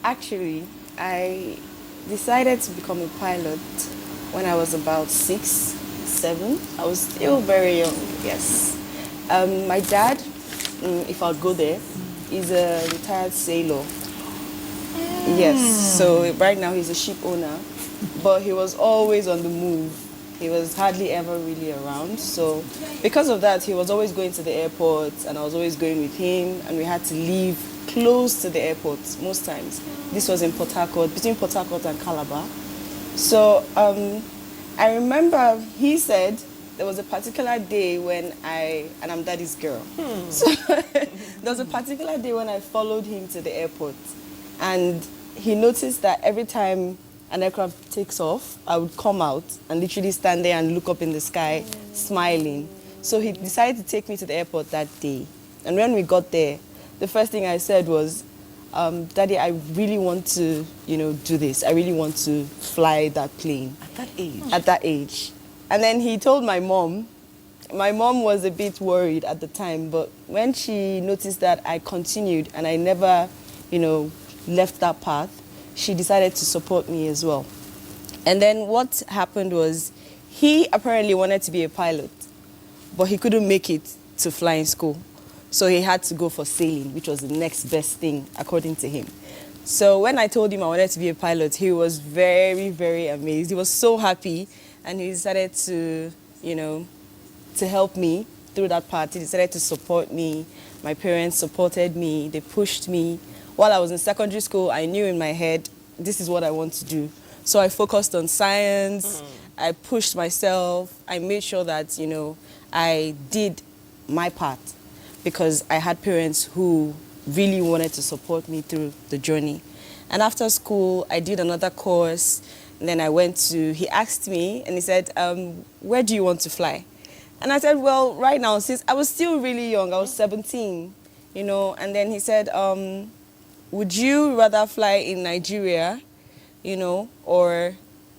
Actually, I decided to become a pilot when I was about 6, 7. I was still very young, yes. My dad, if I'll go there, is a retired sailor. Yes, so right now he's a ship owner, but he was always on the move. He was hardly ever really around. So because of that, he was always going to the airport and I was always going with him, and we had to leave close to the airport most times. This was in Port Harcourt, between Port Harcourt and Calabar. So I remember he said there was a particular day when and I'm daddy's girl. So there was a particular day when I followed him to the airport, and he noticed that every time an aircraft takes off, I would come out and literally stand there and look up in the sky, smiling. So he decided to take me to the airport that day. And when we got there, the first thing I said was, Daddy, I really want to, do this. I really want to fly that plane. At that age? At that age. And then he told my mom. My mom was a bit worried at the time, but when she noticed that I continued and I never, left that path, she decided to support me as well. And then what happened was, he apparently wanted to be a pilot, but he couldn't make it to flying school. So he had to go for sailing, which was the next best thing, according to him. So when I told him I wanted to be a pilot, he was very, very amazed. He was so happy, and he decided to, to help me through that part. He decided to support me. My parents supported me. They pushed me. While I was in secondary school, I knew in my head, this is what I want to do. So I focused on science. I pushed myself. I made sure that, I did my part, because I had parents who really wanted to support me through the journey. And after school, I did another course. And then he asked me, and he said, where do you want to fly? And I said, well, right now, since I was still really young, I was 17, and then he said, would you rather fly in Nigeria, or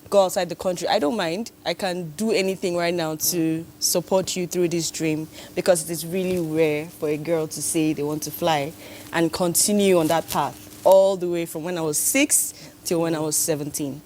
go outside the country? I don't mind. I can do anything right now to support you through this dream, because it is really rare for a girl to say they want to fly and continue on that path all the way from when I was 6 till when I was 17.